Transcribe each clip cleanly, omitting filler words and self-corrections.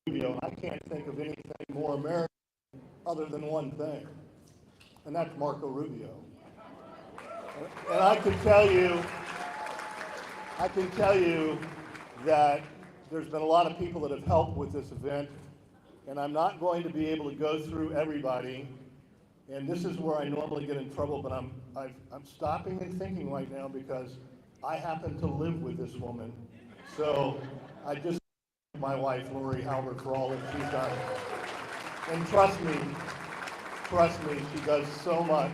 Rubio, I can't think of anything more American other than one thing, and that's Marco Rubio. And I can tell you that there's been a lot of people that have helped with this event, and I'm not going to be able to go through everybody. And this is where I normally get in trouble, but I'm stopping and thinking right now because I happen to live with this woman. So I just thank my wife, Lori Halbert, for all that she's done. And trust me, she does so much,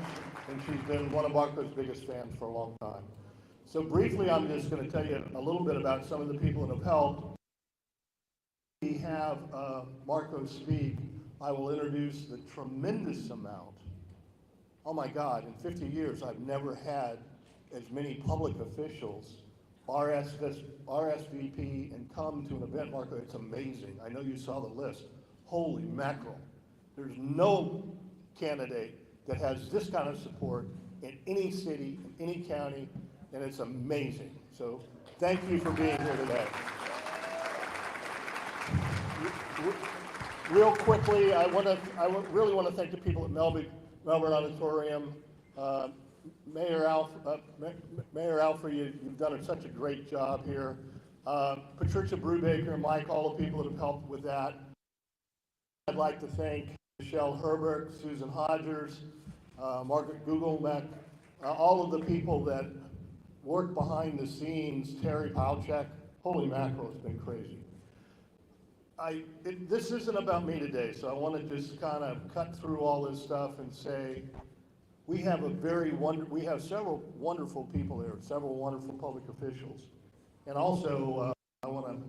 and she's been one of Marco's biggest fans for a long time. So briefly, I'm just going to tell you a little bit about some of the people that have helped. We have Marco speak. I will introduce the tremendous amount. Oh my God, in 50 years, I've never had as many public officials RSVP and come to an event, Marco. It's amazing. I know you saw the list. Holy mackerel. There's no candidate that has this kind of support in any city, in any county, and it's amazing. So thank you for being here today. Real quickly, I really want to thank the people at Melbourne Auditorium. Mayor Alfred, you've done such a great job here. Patricia Brubaker, Mike, all the people that have helped with that. I'd like to thank Michelle Herbert, Susan Hodgers, Margaret Gugelmeck, all of the people that work behind the scenes, Terry Palchek. Holy mackerel, it's been crazy. This isn't about me today, so I want to just kind of cut through all this stuff and say we have several wonderful people here, several wonderful public officials, and also I want to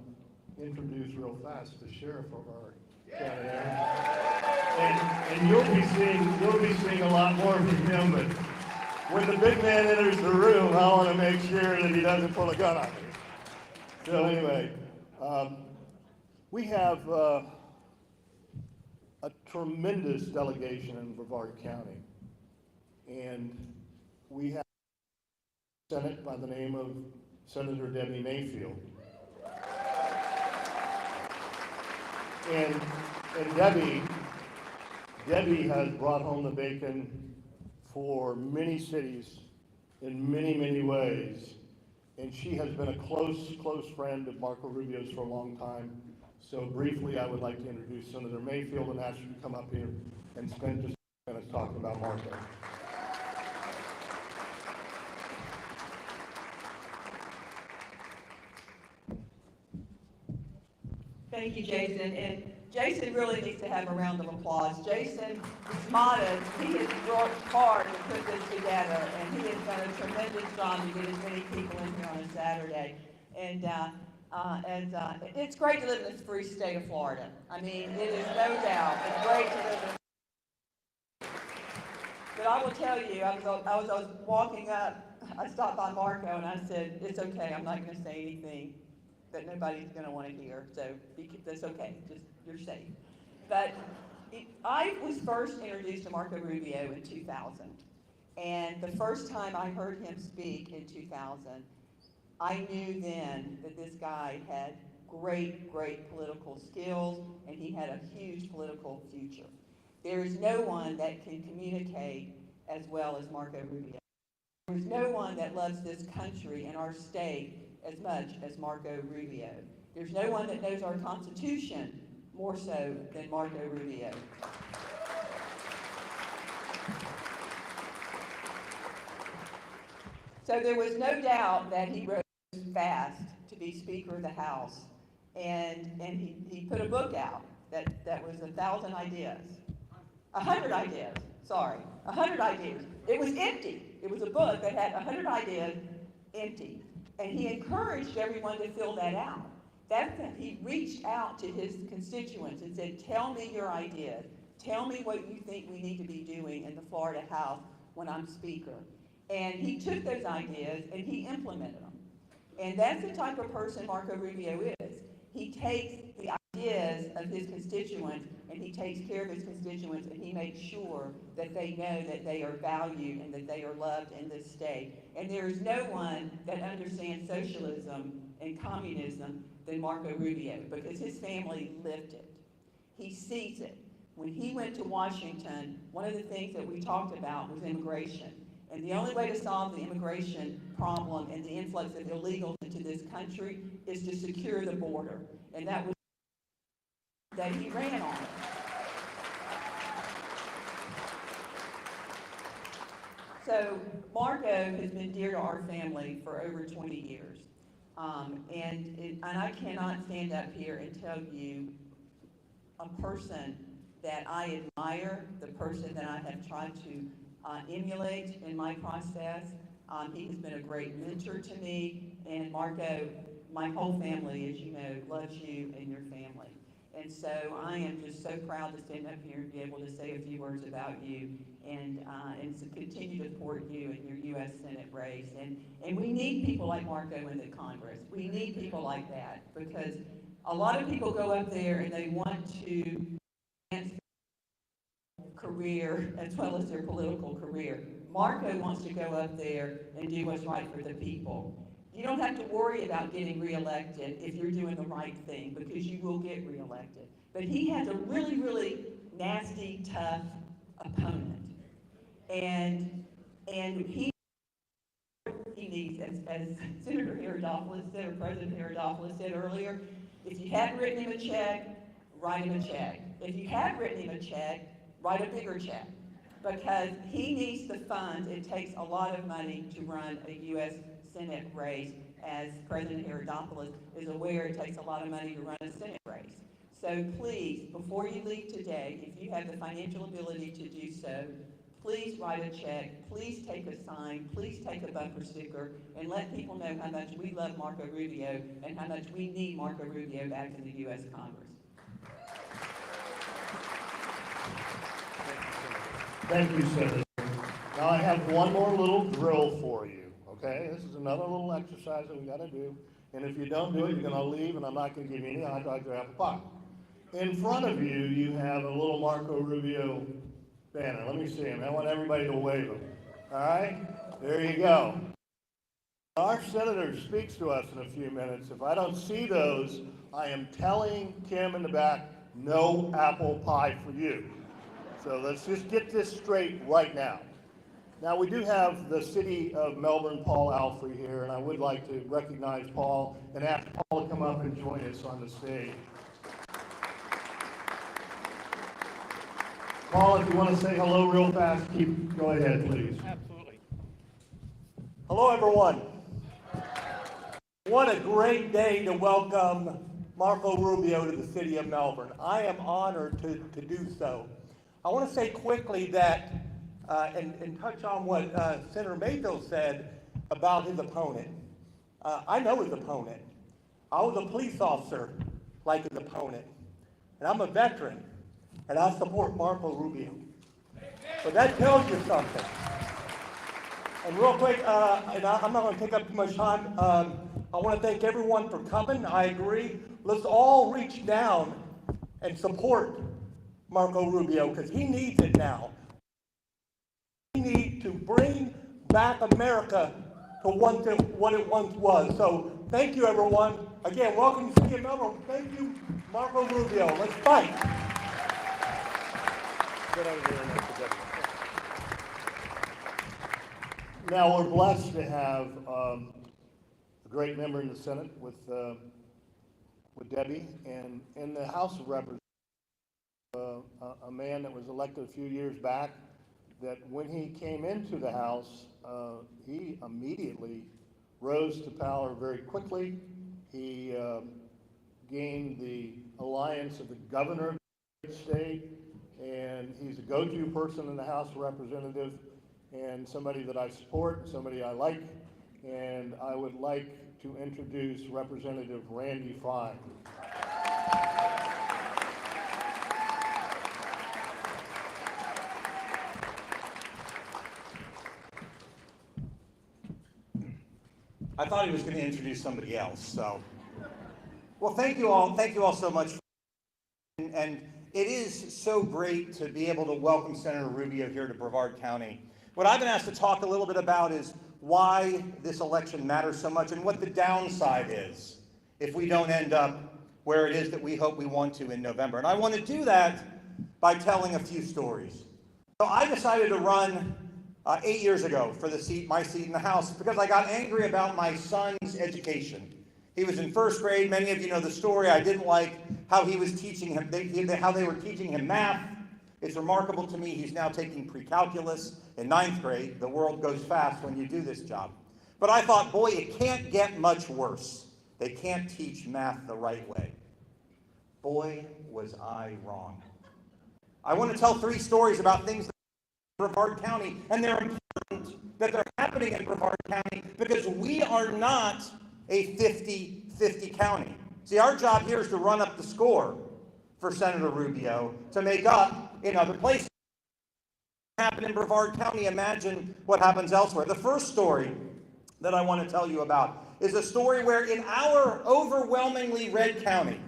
introduce real fast the sheriff of our county area, and you'll be seeing a lot more from him. But when the big man enters the room, I want to make sure that he doesn't pull a gun on me. So anyway. We have a tremendous delegation in Brevard County, and we have a Senate by the name of Senator Debbie Mayfield. And Debbie has brought home the bacon for many cities in many, many ways, and she has been a close friend of Marco Rubio's for a long time. So briefly, I would like to introduce Senator Mayfield and ask you to come up here and spend just a minute talking about Marco. Thank you, Jason. And Jason really needs to have a round of applause. Jason is modest. He has worked hard to put this together, and he has done a tremendous job to get as many people in here on a Saturday. And it's great to live in this free state of Florida. I mean, it is no doubt. It's great to live in. But I will tell you, I was walking up, I stopped by Marco and I said, it's okay, I'm not going to say anything that nobody's going to want to hear. So that's okay, just you're safe. But I was first introduced to Marco Rubio in 2000. And the first time I heard him speak in 2000, I knew then that this guy had great political skills, and he had a huge political future. There is no one that can communicate as well as Marco Rubio. There is no one that loves this country and our state as much as Marco Rubio. There's no one that knows our Constitution more so than Marco Rubio. So there was no doubt that he rose fast to be Speaker of the House, and he put a book out that was 1,000 ideas. 100 ideas, sorry, 100 ideas. It was empty. It was a book that had 100 ideas empty. And he encouraged everyone to fill that out. He reached out to his constituents and said, tell me your ideas. Tell me what you think we need to be doing in the Florida House when I'm Speaker. And he took those ideas and he implemented them. And that's the type of person Marco Rubio is. He takes the ideas of his constituents, and he takes care of his constituents, and he makes sure that they know that they are valued and that they are loved in this state. And there is no one that understands socialism and communism than Marco Rubio, because his family lived it. He sees it. When he went to Washington, one of the things that we talked about was immigration. And the only way to solve the immigration problem and the influx of illegals into this country is to secure the border. And that was that he ran on. So Marco has been dear to our family for over 20 years. And I cannot stand up here and tell you a person that I admire, the person that I have tried to emulate in my process. He has been a great mentor to me, and Marco, my whole family, as you know, loves you and your family. And so I am just so proud to stand up here and be able to say a few words about you and to continue to support you in your U.S. Senate race. And we need people like Marco in the Congress. We need people like that, because a lot of people go up there and they want to advance their career as well as their political career. Marco wants to go up there and do what's right for the people. You don't have to worry about getting reelected if you're doing the right thing, because you will get reelected. But he has a really, really nasty, tough opponent. And he needs, as Senator Herodopoulos said, or President Herodopoulos said earlier, if you hadn't written him a check, write him a check. If you have written him a check, write a bigger check. Because he needs the funds. It takes a lot of money to run a U.S. Senate race. As President Herodopoulos is aware, it takes a lot of money to run a Senate race. So please, before you leave today, if you have the financial ability to do so, please write a check, please take a sign, please take a bumper sticker, and let people know how much we love Marco Rubio and how much we need Marco Rubio back in the U.S. Congress. Thank you, Senator. Now I have one more little drill for you, okay? This is another little exercise that we gotta do. And if you don't do it, you're gonna leave, and I'm not gonna give you any hot dogs or apple pie. In front of you, you have a little Marco Rubio banner. Let me see him. I want everybody to wave him. All right? There you go. Our senator speaks to us in a few minutes. If I don't see those, I am telling Kim in the back, no apple pie for you. So let's just get this straight right now. Now, we do have the City of Melbourne, Paul Alfrey here, and I would like to recognize Paul and ask Paul to come up and join us on the stage. Paul, if you want to say hello real fast, go ahead, please. Absolutely. Hello, everyone. What a great day to welcome Marco Rubio to the City of Melbourne. I am honored to do so. I want to say quickly that, and touch on what Senator Mayfield said about his opponent. I know his opponent. I was a police officer like his opponent, and I'm a veteran, and I support Marco Rubio. So that tells you something. And real quick, and I'm not going to take up too much time, I want to thank everyone for coming. I agree. Let's all reach down and support Marco Rubio, because he needs it now. We need to bring back America to what it once was. So thank you, everyone. Again, welcome to City of Melbourne. Thank you, Marco Rubio. Let's fight. Now, we're blessed to have a great member in the Senate with Debbie, and in the House of Representatives, a man that was elected a few years back, that when he came into the House, he immediately rose to power very quickly. He gained the alliance of the governor of the state, and he's a go-to person in the House of Representatives, and somebody that I support, somebody I like, and I would like to introduce Representative Randy Fine. I thought he was going to introduce somebody else, so. Well, thank you all so much. And it is so great to be able to welcome Senator Rubio here to Brevard County. What I've been asked to talk a little bit about is why this election matters so much and what the downside is if we don't end up where it is that we hope we want to in November. And I want to do that by telling a few stories. So I decided to run 8 years ago for my seat in the House because I got angry about my son's education. He was in first grade. Many of you know the story. I didn't like how he was teaching him, how they were teaching him math. It's remarkable to me he's now taking pre-calculus in 9th grade. The world goes fast when you do this job. But I thought, boy, it can't get much worse. They can't teach math the right way. Boy, was I wrong. I want to tell 3 stories about things that in Brevard County, and they're important that they're happening in Brevard County because we are not a 50-50 county. See, our job here is to run up the score for Senator Rubio to make up in other places. Happen in Brevard County, imagine what happens elsewhere. The first story that I want to tell you about is a story where in our overwhelmingly red county,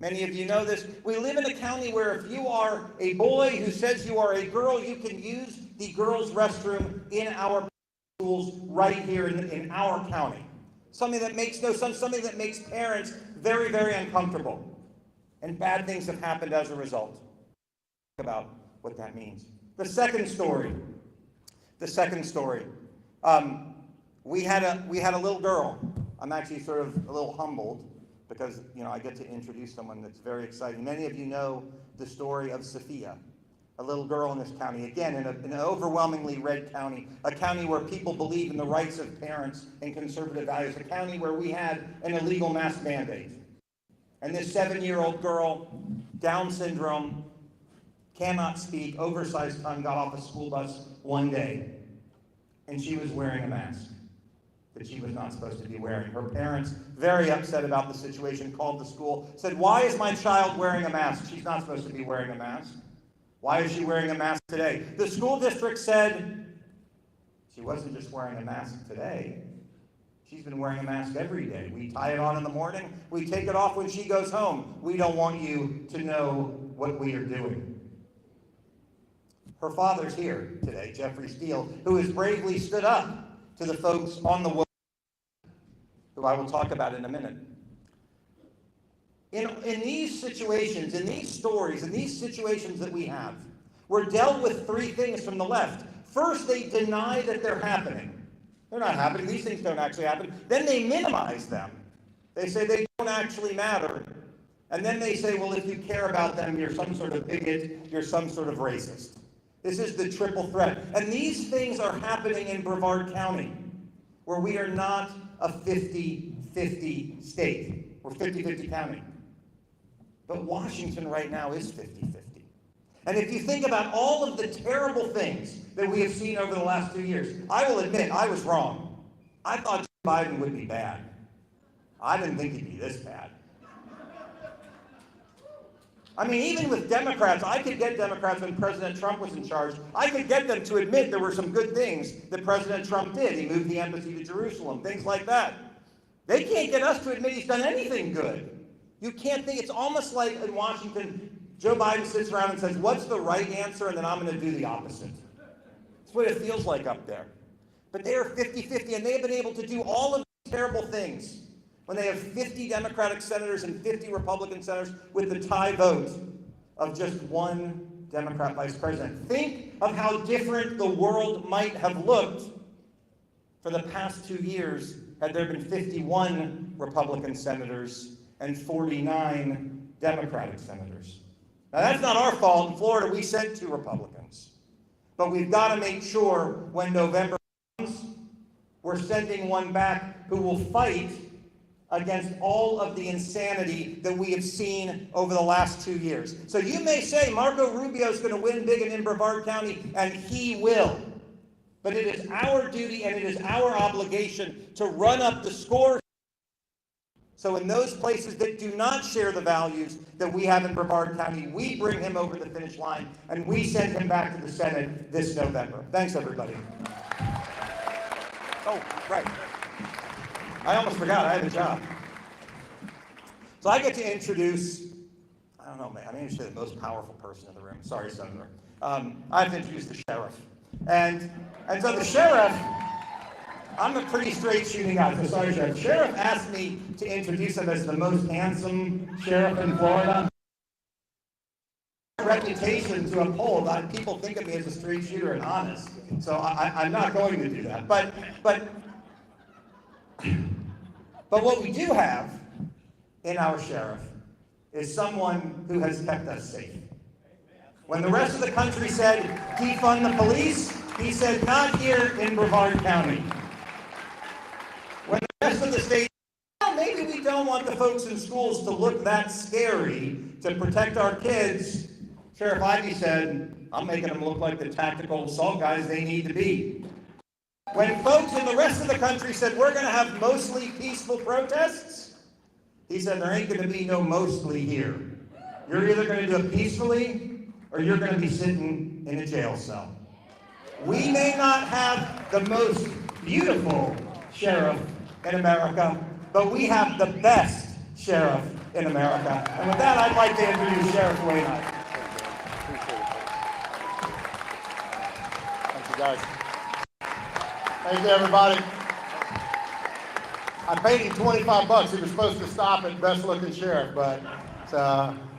many of you know this, we live in a county where if you are a boy who says you are a girl, you can use the girls' restroom in our schools right here in our county. Something that makes no sense, something that makes parents very, very uncomfortable. And bad things have happened as a result. Talk about what that means. The second story. We had a little girl. I'm actually sort of a little humbled because, I get to introduce someone that's very exciting. Many of you know the story of Sophia, a little girl in this county, again, in an overwhelmingly red county, a county where people believe in the rights of parents and conservative values, a county where we had an illegal mask mandate. And this 7-year-old girl, Down syndrome, cannot speak, oversized tongue, got off a school bus one day, and she was wearing a mask that she was not supposed to be wearing. Her parents, very upset about the situation, called the school, said, "Why is my child wearing a mask? She's not supposed to be wearing a mask. Why is she wearing a mask today?" The school district said, "She wasn't just wearing a mask today. She's been wearing a mask every day. We tie it on in the morning. We take it off when she goes home. We don't want you to know what we are doing." Her father's here today, Jeffrey Steele, who has bravely stood up to the folks on the wall, who I will talk about in a minute. In these situations, in these stories, in these situations that we have, we're dealt with 3 things from the left. First, they deny that they're happening. They're not happening. These things don't actually happen. Then they minimize them. They say they don't actually matter. And then they say, well, if you care about them, you're some sort of bigot, you're some sort of racist. This is the triple threat. And these things are happening in Brevard County, where we are not a 50-50 state. We're 50-50 county. But Washington right now is 50-50. And if you think about all of the terrible things that we have seen over the last 2 years, I will admit I was wrong. I thought Joe Biden would be bad. I didn't think he'd be this bad. I mean, even with Democrats, I could get Democrats when President Trump was in charge. I could get them to admit there were some good things that President Trump did. He moved the embassy to Jerusalem, things like that. They can't get us to admit he's done anything good. You can't think, it's almost like in Washington, Joe Biden sits around and says, what's the right answer? And then I'm going to do the opposite. That's what it feels like up there. But they are 50-50, and they have been able to do all of these terrible things when they have 50 Democratic senators and 50 Republican senators with the tie vote of just one Democrat vice president. Think of how different the world might have looked for the past 2 years had there been 51 Republican senators and 49 Democratic senators. Now, that's not our fault. In Florida, we sent 2 Republicans. But we've got to make sure when November comes, we're sending one back who will fight against all of the insanity that we have seen over the last 2 years. So you may say Marco Rubio is going to win big in Brevard County, and he will. But it is our duty and it is our obligation to run up the score. So in those places that do not share the values that we have in Brevard County, we bring him over the finish line and we send him back to the Senate this November. Thanks, everybody. Oh, right. I almost forgot I had a job. So I get to introduce, I don't know, man, I mean, the most powerful person in the room. Sorry, Senator. I have to introduce the sheriff. And so the sheriff, I'm a pretty straight shooting guy, so sorry, Sheriff. Sheriff asked me to introduce him as the most handsome sheriff in Florida. Reputation to uphold. People think of me as a straight shooter and honest, so I'm not going to do that. But what we do have in our sheriff is someone who has kept us safe. When the rest of the country said defund the police, he said not here in Brevard County. When the rest of the state, well, maybe we don't want the folks in schools to look that scary to protect our kids, Sheriff Ivey said, I'm making them look like the tactical assault guys they need to be. When folks in the rest of the country said, we're going to have mostly peaceful protests, he said, there ain't going to be no mostly here. You're either going to do it peacefully or you're going to be sitting in a jail cell. We may not have the most beautiful sheriff in America, but we have the best sheriff in America. And with that, I'd like to introduce Sheriff Wayne Ivey. Thank you, guys. Thank you, everybody. I paid him $25. He was supposed to stop at Best Looking Sheriff, but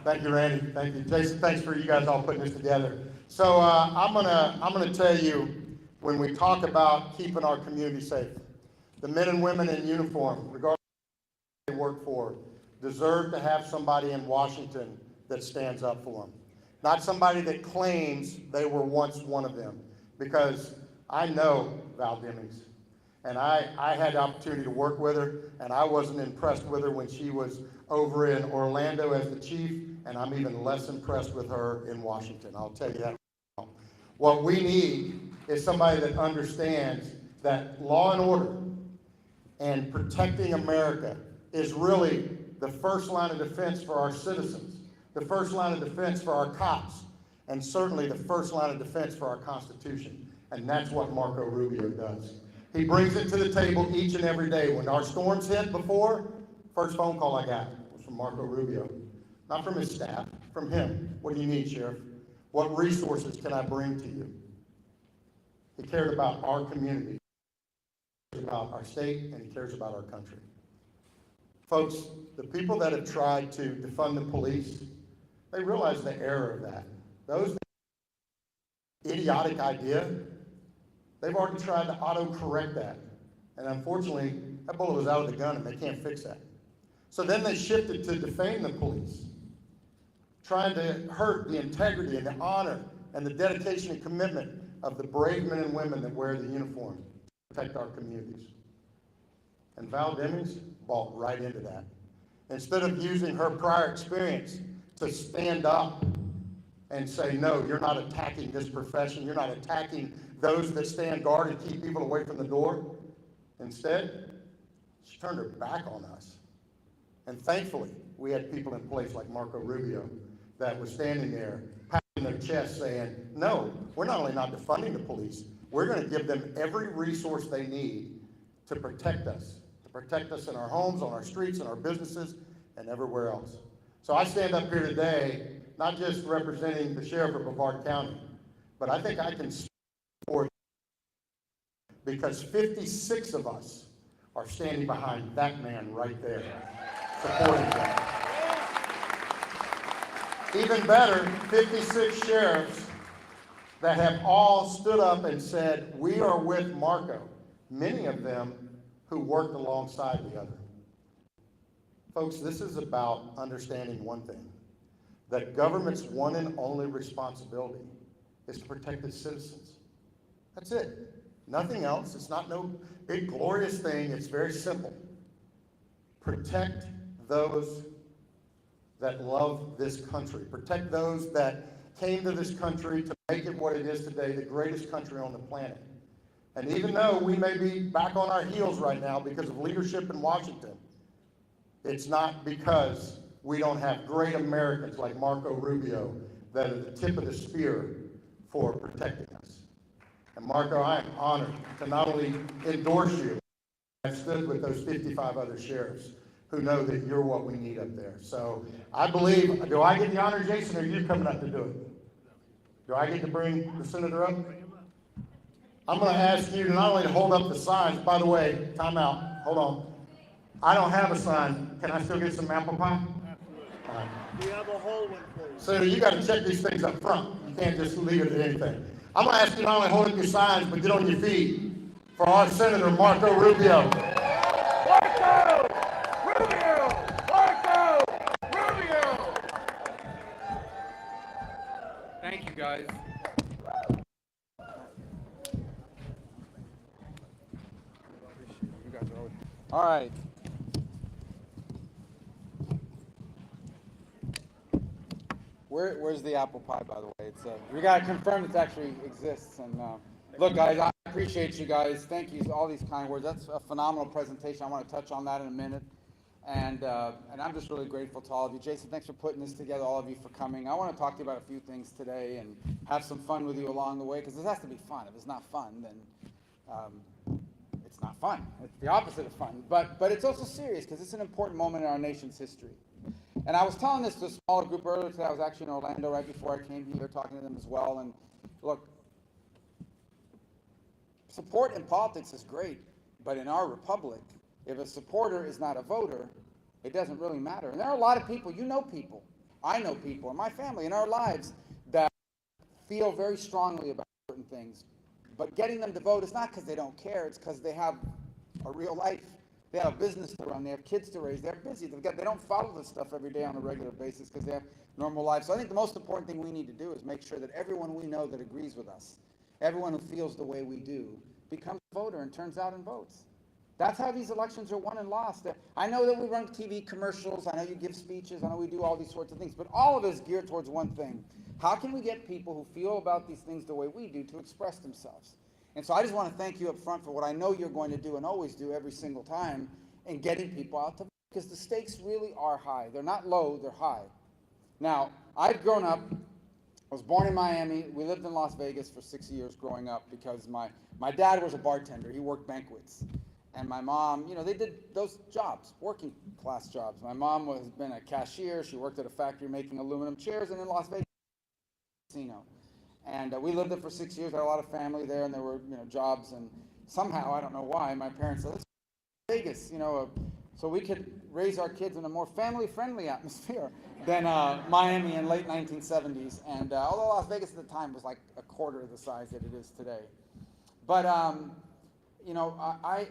thank you, Randy. Thank you, Jason. Thanks for you guys all putting this together. So I'm gonna tell you, when we talk about keeping our community safe, the men and women in uniform, regardless of who they work for, deserve to have somebody in Washington that stands up for them. Not somebody that claims they were once one of them. Because I know Val Demings, and I had the opportunity to work with her, and I wasn't impressed with her when she was over in Orlando as the chief, and I'm even less impressed with her in Washington. I'll tell you that. What we need is somebody that understands that law and order and protecting America is really the first line of defense for our citizens, the first line of defense for our cops, and certainly the first line of defense for our Constitution. And that's what Marco Rubio does. He brings it to the table each and every day. When our storms hit before, first phone call I got was from Marco Rubio. Not from his staff, from him. What do you need, Sheriff? What resources can I bring to you? He cared about our community, he cares about our state, and he cares about our country. Folks, the people that have tried to defund the police, they realize the error of that. Those idiotic idea, they've already tried to auto-correct that. And unfortunately, that bullet was out of the gun and they can't fix that. So then they shifted to defame the police, trying to hurt the integrity and the honor and the dedication and commitment of the brave men and women that wear the uniform to protect our communities. And Val Demings bought right into that. Instead of using her prior experience to stand up and say, no, you're not attacking this profession, you're not attacking those that stand guard and keep people away from the door. Instead, she turned her back on us. And thankfully, we had people in place like Marco Rubio that was standing there, pounding their chest saying, no, we're not only not defunding the police, we're going to give them every resource they need to protect us in our homes, on our streets, in our businesses, and everywhere else. So I stand up here today, not just representing the sheriff of Brevard County, but I think I can speak for you because 56 of us are standing behind that man right there, supporting him. Even better, 56 sheriffs that have all stood up and said, we are with Marco, many of them who worked alongside the other. Folks, this is about understanding one thing, that government's one and only responsibility is to protect its citizens. That's it. Nothing else. It's not no big glorious thing. It's very simple. Protect those that love this country. Protect those that came to this country to make it what it is today, the greatest country on the planet. And even though we may be back on our heels right now because of leadership in Washington, it's not because we don't have great Americans like Marco Rubio that are the tip of the spear for protecting us. And Marco, I am honored to not only endorse you, I've stood with those 55 other sheriffs who know that you're what we need up there. So I believe, do I get the honor, Jason, or are you coming up to do it? Do I get to bring the senator up? I'm going to ask you to not only to hold up the signs, by the way, time out, hold on. I don't have a sign. Can I still get some apple pie? Absolutely. We have a whole one for you. So you got to check these things up front. You can't just leave it at anything. I'm going to ask you not only hold up your signs, but get on your feet for our Senator Marco Rubio. Marco Rubio! Marco Rubio! Thank you, guys. All right. Where's the apple pie, by the way? It's we gotta confirm it actually exists. And look, guys, I appreciate you guys. Thank you, all these kind words. That's a phenomenal presentation. I want to touch on that in a minute. And I'm just really grateful to all of you. Jason, thanks for putting this together, all of you for coming. I want to talk to you about a few things today and have some fun with you along the way, because this has to be fun. If it's not fun, then it's not fun. It's the opposite of fun. But it's also serious, because it's an important moment in our nation's history. And I was telling this to a smaller group earlier today. I was actually in Orlando right before I came here, talking to them as well. And look, support in politics is great, but in our republic, if a supporter is not a voter, it doesn't really matter. And there are a lot of people, you know people, I know people in my family, in our lives, that feel very strongly about certain things. But getting them to vote is not because they don't care, it's because they have a real life. They have a business to run, they have kids to raise, they're busy. They don't follow this stuff every day on a regular basis because they have normal lives. So I think the most important thing we need to do is make sure that everyone we know that agrees with us, everyone who feels the way we do, becomes a voter and turns out and votes. That's how these elections are won and lost. I know that we run TV commercials, I know you give speeches, I know we do all these sorts of things, but all of it is geared towards one thing. How can we get people who feel about these things the way we do to express themselves? And so I just want to thank you up front for what I know you're going to do and always do every single time in getting people out to vote, because the stakes really are high. They're not low, they're high. Now, I've grown up, I was born in Miami. We lived in Las Vegas for 6 years growing up because my dad was a bartender. He worked banquets. And my mom, you know, they did those jobs, working class jobs. My mom has been a cashier. She worked at a factory making aluminum chairs, and in Las Vegas, casino. And we lived there for 6 years. Had a lot of family there, and there were, you know, jobs. And somehow, I don't know why, my parents said, let's go to Vegas, you know, so we could raise our kids in a more family-friendly atmosphere than Miami in late 1970s. And although Las Vegas at the time was like a quarter of the size that it is today. But, you know, I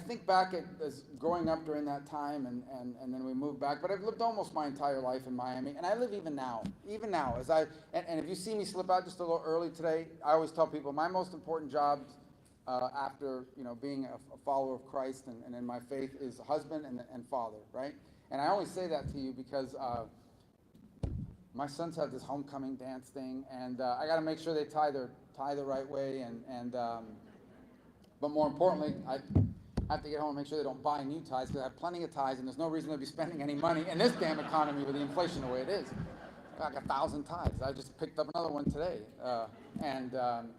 think back at as growing up during that time, and then we moved back. But I've lived almost my entire life in Miami, and I live even now, as and if you see me slip out just a little early today, I always tell people my most important job after, you know, being a follower of Christ and in my faith is husband and father, right? And I only say that to you because my sons have this homecoming dance thing, and I got to make sure they tie the right way, but more importantly, I have to get home and make sure they don't buy new ties, because I have plenty of ties, and there's no reason to be spending any money in this damn economy with the inflation the way it is. Like 1,000 ties. I just picked up another one today.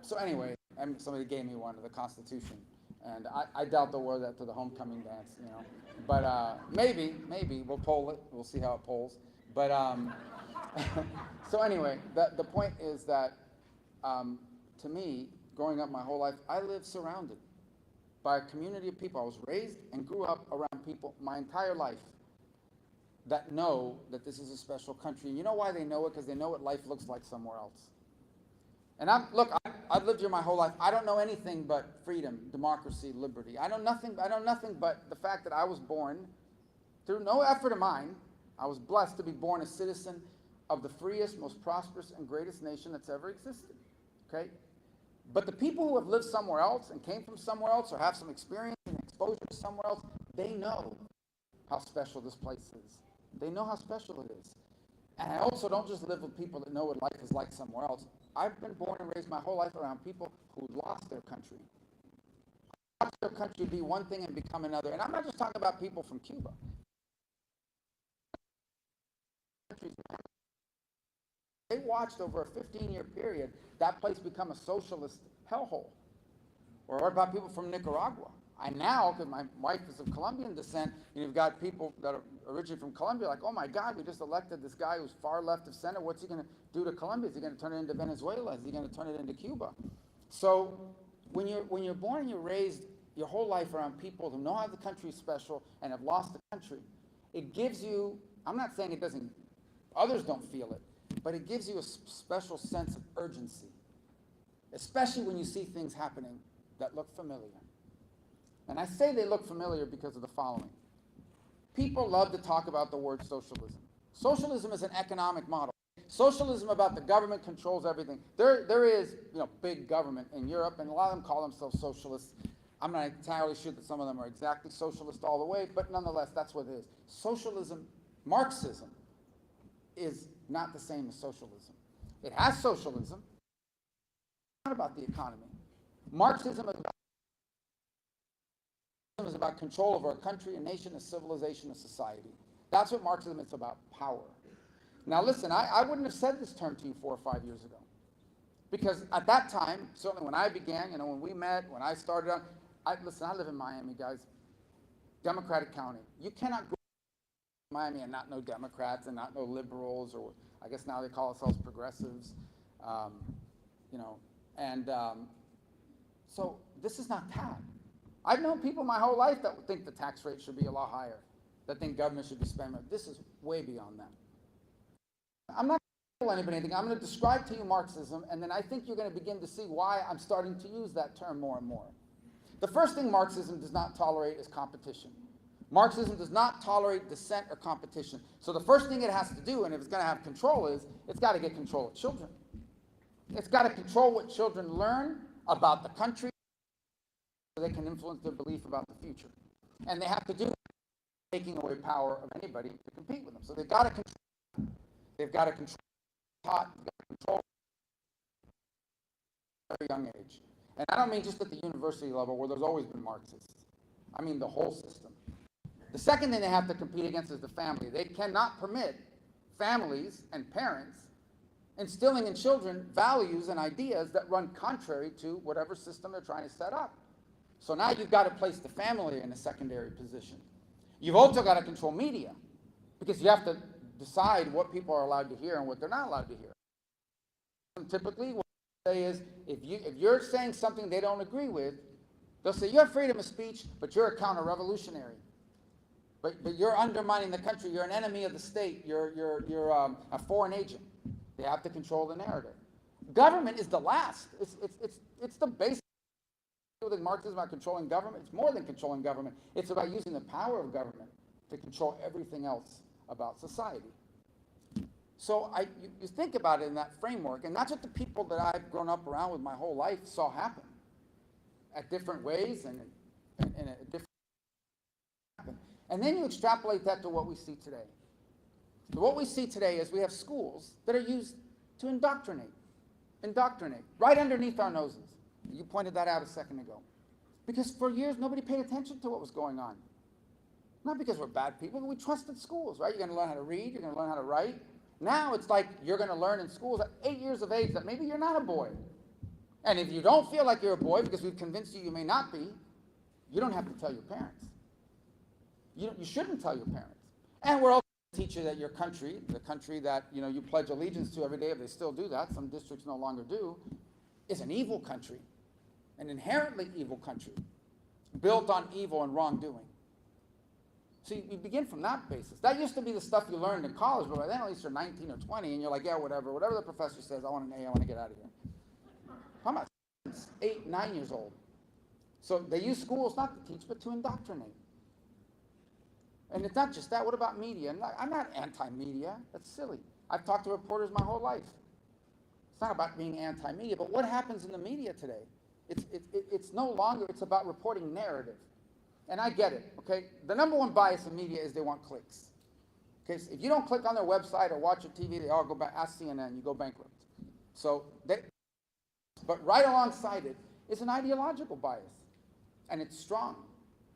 So anyway, somebody gave me one of the Constitution, and I doubt they'll wear that to the homecoming dance, you know. But maybe we'll poll it. We'll see how it polls. But so anyway, the point is that to me, growing up my whole life, I lived surrounded by a community of people. I was raised and grew up around people my entire life that know that this is a special country. And you know why they know it? Because they know what life looks like somewhere else. And I've lived here my whole life. I don't know anything but freedom, democracy, liberty. I know nothing but the fact that I was born through no effort of mine. I was blessed to be born a citizen of the freest, most prosperous, and greatest nation that's ever existed. Okay? But the people who have lived somewhere else and came from somewhere else or have some experience and exposure to somewhere else, they know how special this place is. They know how special it is. And I also don't just live with people that know what life is like somewhere else. I've been born and raised my whole life around people who lost their country. Watched their country be one thing and become another. And I'm not just talking about people from Cuba. They watched over a 15-year period that place become a socialist hellhole. Or what about people from Nicaragua? And now, because my wife is of Colombian descent, you've got people that are originally from Colombia like, oh my God, we just elected this guy who's far left of center. What's he going to do to Colombia? Is he going to turn it into Venezuela? Is he going to turn it into Cuba? So when you're born and you're raised your whole life around people who know how the country is special and have lost the country, it gives you, I'm not saying it doesn't, others don't feel it, but it gives you a special sense of urgency, especially when you see things happening that look familiar. And I say they look familiar because of the following. People love to talk about the word socialism. Socialism is an economic model. Socialism about the government controls everything. There is, big government in Europe, and a lot of them call themselves socialists. I'm not entirely sure that some of them are exactly socialist all the way, but nonetheless, that's what it is. Socialism, Marxism, is not the same as socialism. It has socialism. It's not about the economy. Marxism is about control over a country, a nation, a civilization, a society. That's what Marxism is about, power. Now listen, I wouldn't have said this term to you 4 or 5 years ago. Because at that time, certainly when I began, when we met, when I started out, listen, I live in Miami, guys, Democratic County. You cannot go to Miami and not know Democrats and not know liberals, or I guess now they call themselves progressives, so this is not that. I've known people my whole life that think the tax rate should be a lot higher, that think government should be spending. This is way beyond that. I'm not going to tell anybody anything. I'm going to describe to you Marxism, and then I think you're going to begin to see why I'm starting to use that term more and more. The first thing Marxism does not tolerate is competition. Marxism does not tolerate dissent or competition. So the first thing it has to do, and if it's going to have control, is it's got to get control of children. It's got to control what children learn about the country so they can influence their belief about the future. And they have to do it taking away power of anybody to compete with them. So they've got to control. They've got to control thought. They've got to control at a very young age. And I don't mean just at the university level where there's always been Marxists. I mean the whole system. The second thing they have to compete against is the family. They cannot permit families and parents instilling in children values and ideas that run contrary to whatever system they're trying to set up. So now you've got to place the family in a secondary position. You've also got to control media, because you have to decide what people are allowed to hear and what they're not allowed to hear. And typically, what they say is, if you're saying something they don't agree with, they'll say, you have freedom of speech, but you're a counter-revolutionary. But you're undermining the country. You're an enemy of the state. You're a foreign agent. They have to control the narrative. Government is the last. It's the basic. With Marxism about controlling government, it's more than controlling government. It's about using the power of government to control everything else about society. So you think about it in that framework, and that's what the people that I've grown up around with my whole life saw happen at different ways and in a different happen. And then you extrapolate that to what we see today. So what we see today is we have schools that are used to indoctrinate right underneath our noses. You pointed that out a second ago. Because for years, nobody paid attention to what was going on. Not because we're bad people, but we trusted schools, right? You're going to learn how to read, you're going to learn how to write. Now it's like you're going to learn in schools at 8 years of age that maybe you're not a boy. And if you don't feel like you're a boy because we've convinced you may not be, you don't have to tell your parents. You shouldn't tell your parents. And we're also going to teach you that your country, the country that you pledge allegiance to every day, if they still do that, some districts no longer do, is an evil country. An inherently evil country, built on evil and wrongdoing. So you begin from that basis. That used to be the stuff you learned in college, but by then at least you're 19 or 20, and you're like, yeah, whatever the professor says, I want an A, I want to get out of here. I'm not 8, 9 years old. So they use schools not to teach, but to indoctrinate. And it's not just that. What about media? I'm not anti-media. That's silly. I've talked to reporters my whole life. It's not about being anti-media, but what happens in the media today? It's no longer, it's about reporting narrative. And I get it, okay? The number one bias in media is they want clicks. Okay, so if you don't click on their website or watch a TV, they all go back, ask CNN, you go bankrupt. So, but right alongside it is an ideological bias, and it's strong.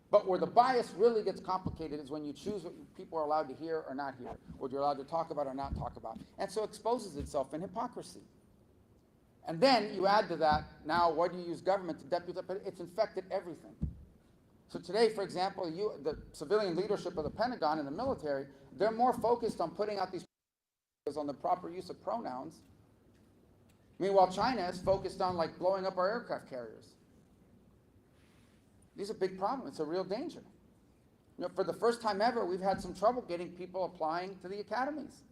But where the bias really gets complicated is when you choose what people are allowed to hear or not hear, what you're allowed to talk about or not talk about. And so it exposes itself in hypocrisy. And then you add to that, now what do you use government to deputize? But it's infected everything. So today, for example, the civilian leadership of the Pentagon and the military, they're more focused on putting out these on the proper use of pronouns. Meanwhile, China is focused on like blowing up our aircraft carriers. These are big problems. It's a real danger. You know, for the first time ever, we've had some trouble getting people applying to the academies.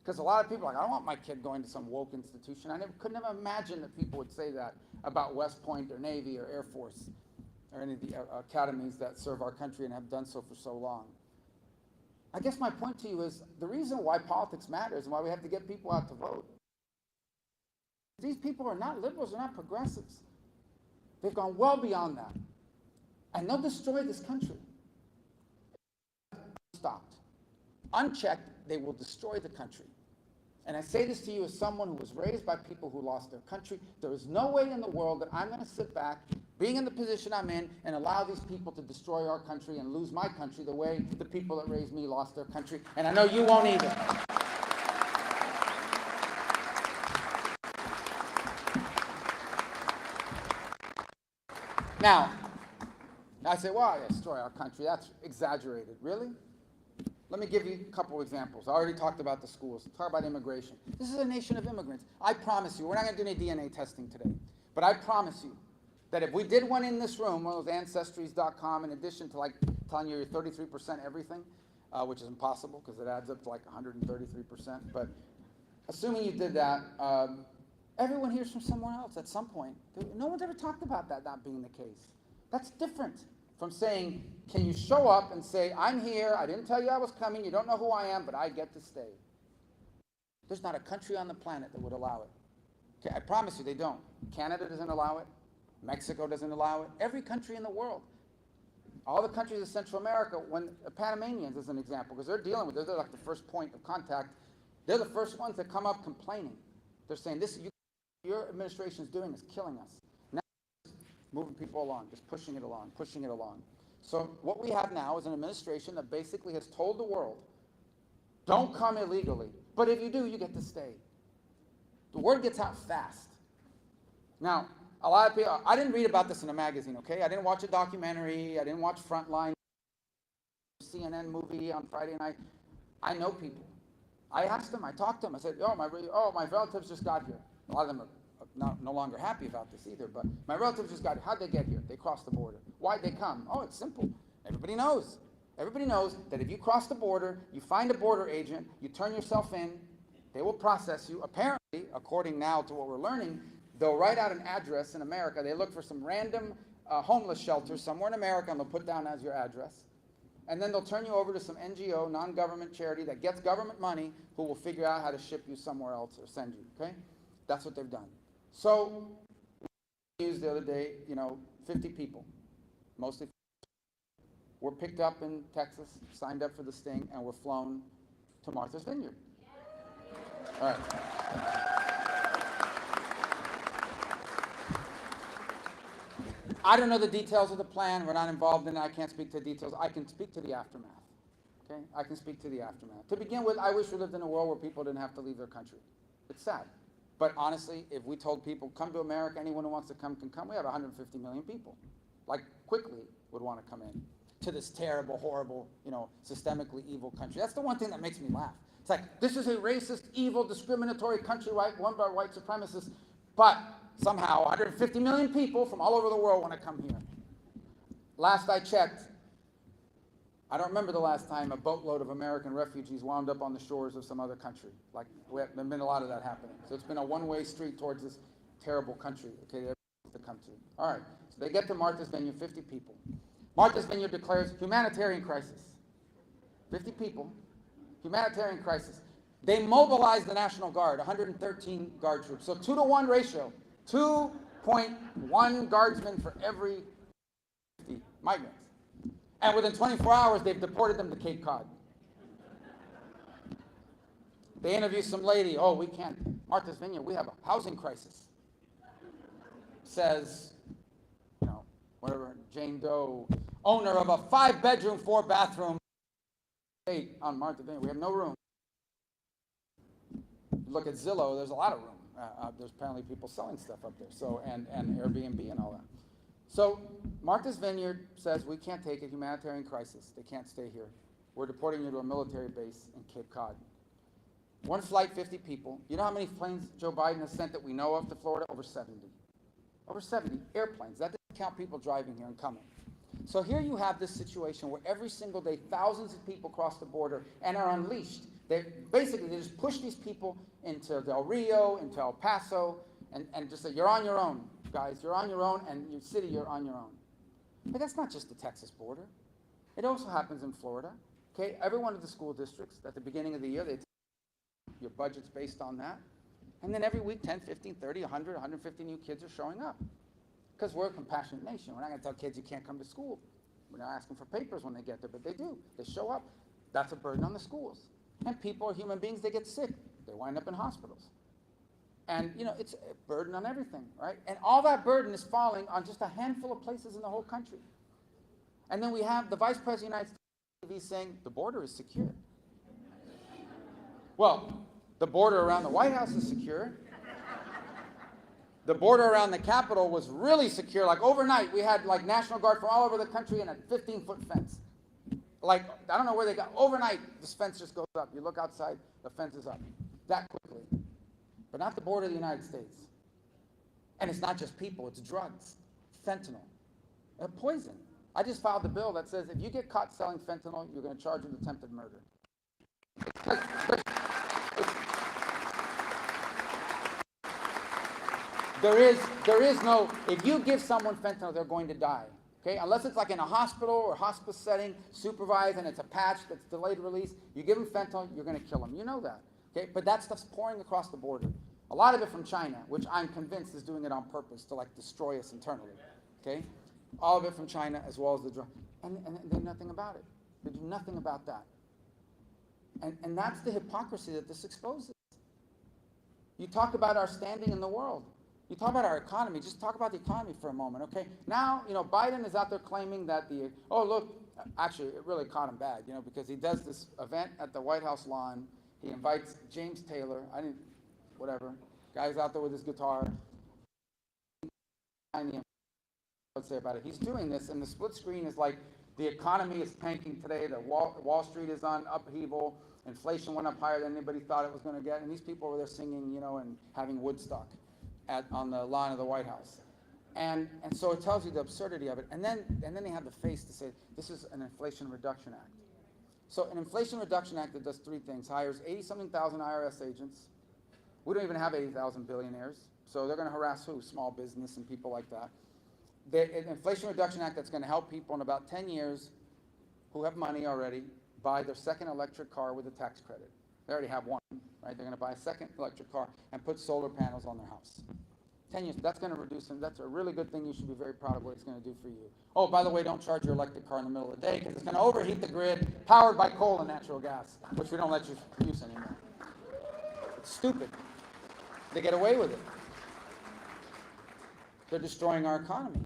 Because a lot of people are like, I don't want my kid going to some woke institution. I couldn't have imagined that people would say that about West Point or Navy or Air Force or any of the academies that serve our country and have done so for so long. I guess my point to you is the reason why politics matters and why we have to get people out to vote. These people are not liberals, they're not progressives. They've gone well beyond that. And they'll destroy this country. Stopped. Unchecked, they will destroy the country. And I say this to you as someone who was raised by people who lost their country. There is no way in the world that I'm going to sit back, being in the position I'm in, and allow these people to destroy our country and lose my country the way the people that raised me lost their country. And I know you won't either. Now, I say, well, destroy our country. That's exaggerated. Really? Let me give you a couple examples. I already talked about the schools. Talk about immigration. This is a nation of immigrants. I promise you, we're not going to do any DNA testing today, but I promise you that if we did one in this room, one of those ancestries.com, in addition to like telling you you're 33% everything, which is impossible because it adds up to like 133%, but assuming you did that, everyone hears from somewhere else at some point. No one's ever talked about that not being the case. That's different from saying, can you show up and say, I'm here, I didn't tell you I was coming, you don't know who I am, but I get to stay. There's not a country on the planet that would allow it. Okay, I promise you they don't. Canada doesn't allow it. Mexico doesn't allow it. Every country in the world. All the countries of Central America, when Panamanians as an example, because they're dealing with, they're like the first point of contact, they're the first ones that come up complaining. They're saying, your administration is doing is killing us. Moving people along, just pushing it along, pushing it along. So what we have now is an administration that basically has told the world, don't come illegally, but if you do, you get to stay. The word gets out fast. Now, a lot of people, I didn't read about this in a magazine, okay? I didn't watch a documentary, I didn't watch Frontline, CNN movie on Friday night. I know people. I asked them, I talked to them, I said, my relatives just got here. A lot of them are no longer happy about this either, but my relatives just got here. How'd they get here? They crossed the border. Why'd they come? Oh, it's simple. Everybody knows. Everybody knows that if you cross the border, you find a border agent, you turn yourself in, they will process you. Apparently, according now to what we're learning, they'll write out an address in America. They look for some random homeless shelter somewhere in America, and they'll put down as your address. And then they'll turn you over to some NGO, non-government charity that gets government money, who will figure out how to ship you somewhere else or send you, okay? That's what they've done. So, we used the other day, 50 people, mostly were picked up in Texas, signed up for the sting, and were flown to Martha's Vineyard. All right. I don't know the details of the plan. We're not involved in it. I can't speak to the details. I can speak to the aftermath. Okay? I can speak to the aftermath. To begin with, I wish we lived in a world where people didn't have to leave their country. It's sad. But honestly, if we told people, come to America, anyone who wants to come can come, we have 150 million people. Like, quickly would want to come in to this terrible, horrible, systemically evil country. That's the one thing that makes me laugh. It's like, this is a racist, evil, discriminatory country, right, run by white supremacists, but somehow 150 million people from all over the world want to come here. Last I checked, I don't remember the last time a boatload of American refugees wound up on the shores of some other country. Like, there's been a lot of that happening. So it's been a one-way street towards this terrible country, okay, to come to. All right, so they get to Martha's Vineyard, 50 people. Martha's Vineyard declares humanitarian crisis. 50 people, humanitarian crisis. They mobilize the National Guard, 113 guard troops. So 2-to-1 ratio, 2.1 guardsmen for every 50 migrants. And within 24 hours, they've deported them to Cape Cod. They interview some lady, we can't, Martha's Vineyard, we have a housing crisis. Says, whatever, Jane Doe, owner of a 5-bedroom, 4-bathroom estate on Martha's Vineyard. We have no room. Look at Zillow, there's a lot of room. There's apparently people selling stuff up there, so and Airbnb and all that. So Martha's Vineyard says, we can't take a humanitarian crisis. They can't stay here. We're deporting you to a military base in Cape Cod. One flight, 50 people. You know how many planes Joe Biden has sent that we know of to Florida? Over 70. Over 70 airplanes. That doesn't count people driving here and coming. So here you have this situation where every single day thousands of people cross the border and are unleashed. They just push these people into Del Rio, into El Paso, and just say, you're on your own, guys. You're on your own, and your city, you're on your own. But that's not just the Texas border. It also happens in Florida. Okay, every one of the school districts at the beginning of the year, your budget's based on that. And then every week, 10, 15, 30, 100, 150 new kids are showing up. Because we're a compassionate nation. We're not going to tell kids you can't come to school. We're not asking for papers when they get there, but they do. They show up. That's a burden on the schools. And people are human beings. They get sick. They wind up in hospitals. And, you know, it's a burden on everything, right? And all that burden is falling on just a handful of places in the whole country. And then we have the Vice President of the United States saying the border is secure. Well, the border around the White House is secure. The border around the Capitol was really secure. Like overnight, we had like National Guard from all over the country and a 15-foot fence. Like, I don't know where they got, overnight, this fence just goes up. You look outside, the fence is up. That quickly. But not the border of the United States. And it's not just people, it's drugs, fentanyl, poison. I just filed a bill that says if you get caught selling fentanyl, you're going to charge with attempted murder. There is no, if you give someone fentanyl, they're going to die. Okay, unless it's like in a hospital or hospice setting, supervised, and it's a patch that's delayed release, you give them fentanyl, you're going to kill them. You know that. Okay, but that stuff's pouring across the border. A lot of it from China, which I'm convinced is doing it on purpose to like destroy us internally. Okay, all of it from China as well as the drug, and they do nothing about it. They do nothing about that. And that's the hypocrisy that this exposes. You talk about our standing in the world. You talk about our economy. Just talk about the economy for a moment, okay? Now, you know, Biden is out there claiming that oh, look, actually, it really caught him bad, you know, because he does this event at the White House lawn. He invites James Taylor. Whatever. Guy's out there with his guitar. Let's say about it. He's doing this, and the split screen is like the economy is tanking today. The Wall Street is on upheaval. Inflation went up higher than anybody thought it was going to get, and these people were there singing, you know, and having Woodstock on the lawn of the White House. And so it tells you the absurdity of it. And then they have the face to say, this is an Inflation Reduction Act. So an Inflation Reduction Act that does three things: hires 80-something thousand IRS agents. We don't even have 80,000 billionaires. So they're going to harass who? Small business and people like that. An Inflation Reduction Act that's going to help people in about 10 years who have money already buy their second electric car with a tax credit. They already have one, right? They're going to buy a second electric car and put solar panels on their house. 10 years, that's going to reduce them. That's a really good thing. You should be very proud of what it's going to do for you. Oh, by the way, don't charge your electric car in the middle of the day because it's going to overheat the grid, powered by coal and natural gas, which we don't let you use anymore. It's stupid. They get away with it. They're destroying our economy.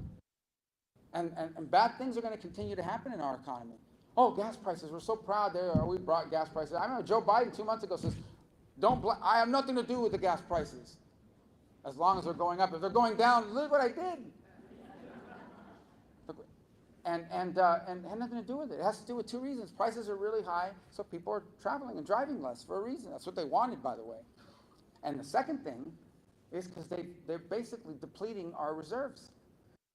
And bad things are going to continue to happen in our economy. Oh, gas prices, we're so proud we brought gas prices. I remember Joe Biden 2 months ago says, I have nothing to do with the gas prices. As long as they're going up. If they're going down, look what I did. And had nothing to do with it. It has to do with two reasons. Prices are really high, so people are traveling and driving less for a reason. That's what they wanted, by the way. And the second thing is because they're basically depleting our reserves.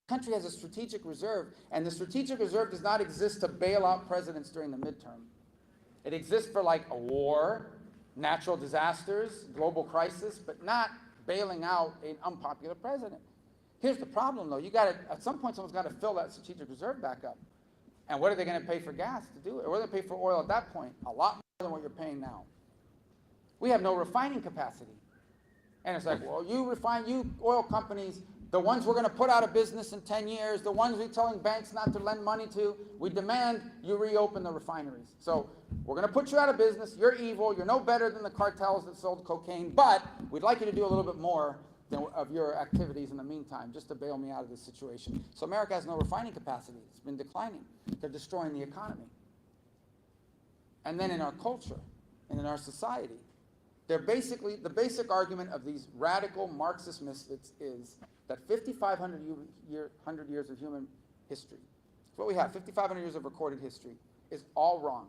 The country has a strategic reserve, and the strategic reserve does not exist to bail out presidents during the midterm. It exists for like a war, natural disasters, global crisis, but not bailing out an unpopular president. Here's the problem, though. At some point, someone's got to fill that strategic reserve back up. And what are they going to pay for gas to do it? Or what are they pay for oil at that point? A lot more than what you're paying now. We have no refining capacity. And it's like, well, you oil companies, the ones we're going to put out of business in 10 years, the ones we're telling banks not to lend money to, we demand you reopen the refineries. So we're going to put you out of business. You're evil. You're no better than the cartels that sold cocaine. But we'd like you to do a little bit more of your activities in the meantime, just to bail me out of this situation. So America has no refining capacity. It's been declining. They're destroying the economy. And then in our culture and in our society, They're basically, the basic argument of these radical Marxist misfits is that 5,500 years of human history, it's what we have, 5,500 years of recorded history, is all wrong.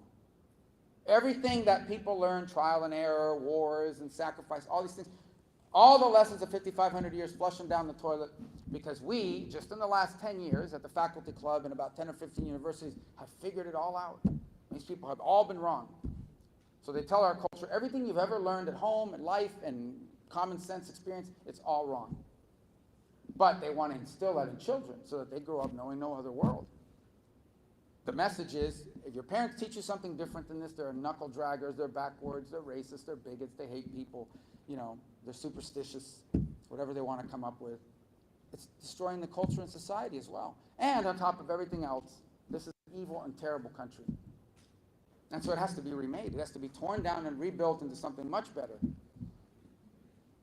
Everything that people learn, trial and error, wars and sacrifice, all these things, all the lessons of 5,500 years, flush them down the toilet, because we, just in the last 10 years, at the faculty club and about 10 or 15 universities, have figured it all out. These people have all been wrong. So they tell our culture, everything you've ever learned at home and life and common sense experience, it's all wrong. But they want to instill that in children so that they grow up knowing no other world. The message is, if your parents teach you something different than this, they're knuckle draggers, they're backwards, they're racist, they're bigots, they hate people, you know, they're superstitious, whatever they want to come up with. It's destroying the culture and society as well. And on top of everything else, this is an evil and terrible country. And so it has to be remade. It has to be torn down and rebuilt into something much better.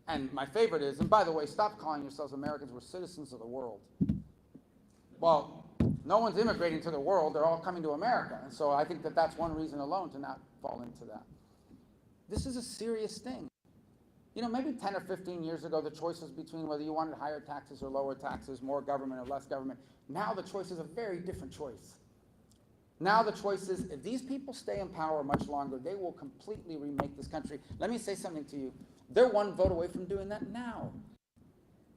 And my favorite is, and by the way, stop calling yourselves Americans. We're citizens of the world. Well, no one's immigrating to the world. They're all coming to America. And so I think that that's one reason alone to not fall into that. This is a serious thing. You know, maybe 10 or 15 years ago, the choice was between whether you wanted higher taxes or lower taxes, more government or less government. Now the choice is a very different choice. Now the choice is, if these people stay in power much longer, they will completely remake this country. Let me say something to you. They're one vote away from doing that now.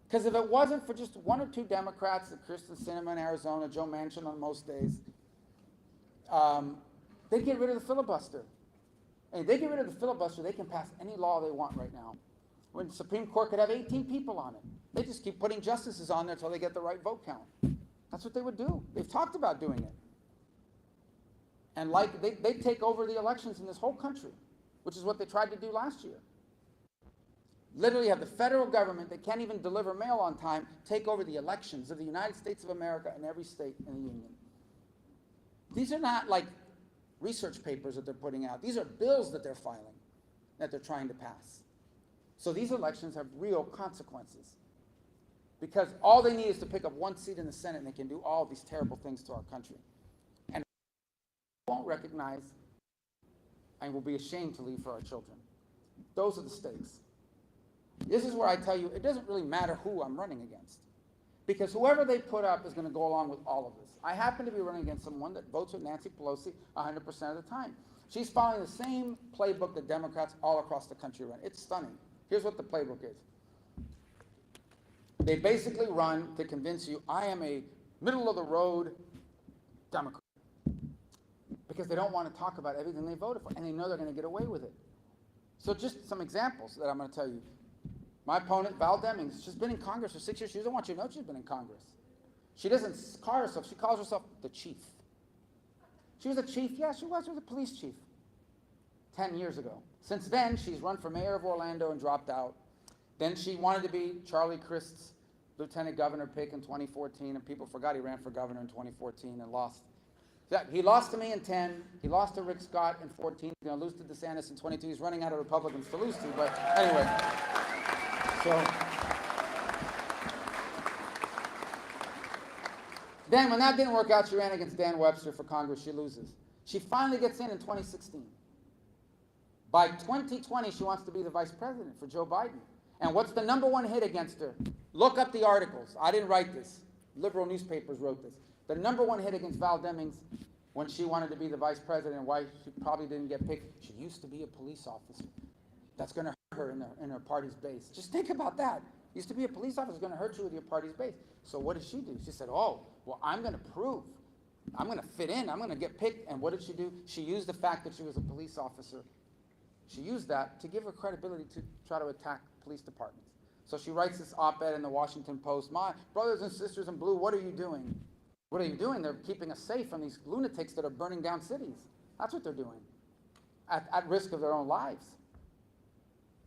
Because if it wasn't for just one or two Democrats, Kristen Sinema in Arizona, Joe Manchin on most days, they'd get rid of the filibuster. And if they get rid of the filibuster, they can pass any law they want right now. When the Supreme Court could have 18 people on it. They just keep putting justices on there until they get the right vote count. That's what they would do. They've talked about doing it. And like they take over the elections in this whole country, which is what they tried to do last year. Literally have the federal government, they can't even deliver mail on time, take over the elections of the United States of America and every state in the Union. These are not like research papers that they're putting out. These are bills that they're filing, that they're trying to pass. So these elections have real consequences. Because all they need is to pick up one seat in the Senate and they can do all these terrible things to our country. And won't recognize and will be ashamed to leave for our children. Those are the stakes. This is where I tell you, it doesn't really matter who I'm running against. Because whoever they put up is going to go along with all of this. I happen to be running against someone that votes with Nancy Pelosi 100% of the time. She's following the same playbook that Democrats all across the country run. It's stunning. Here's what the playbook is. They basically run to convince you, I am a middle-of-the-road Democrat. Because they don't want to talk about everything they voted for, and they know they're going to get away with it. So just some examples that I'm going to tell you. My opponent, Val Demings, she's been in Congress for 6 years. She doesn't want you to know she's been in Congress. She doesn't call herself, she calls herself the chief. She was a chief, yeah, she was a police chief 10 years ago. Since then, she's run for mayor of Orlando and dropped out. Then she wanted to be Charlie Crist's lieutenant governor pick in 2014, and people forgot he ran for governor in 2014 and lost. He lost to me in 10, he lost to Rick Scott in 14, he's going to lose to DeSantis in 22. He's running out of Republicans to lose to, but anyway. So, then when that didn't work out, she ran against Dan Webster for Congress. She loses. She finally gets in 2016. By 2020, she wants to be the vice president for Joe Biden. And what's the #1 hit against her? Look up the articles. I didn't write this. Liberal newspapers wrote this. The #1 hit against Val Demings when she wanted to be the vice president, and why she probably didn't get picked. She used to be a police officer. That's going to hurt her in her party's base. Just think about that. Used to be a police officer is going to hurt you with your party's base. So what did she do? She said, oh, well, I'm going to prove. I'm going to fit in. I'm going to get picked. And what did she do? She used the fact that she was a police officer. She used that to give her credibility to try to attack police departments. So she writes this op-ed in the Washington Post. My brothers and sisters in blue, what are you doing? What are you doing? They're keeping us safe from these lunatics that are burning down cities. That's what they're doing, at risk of their own lives.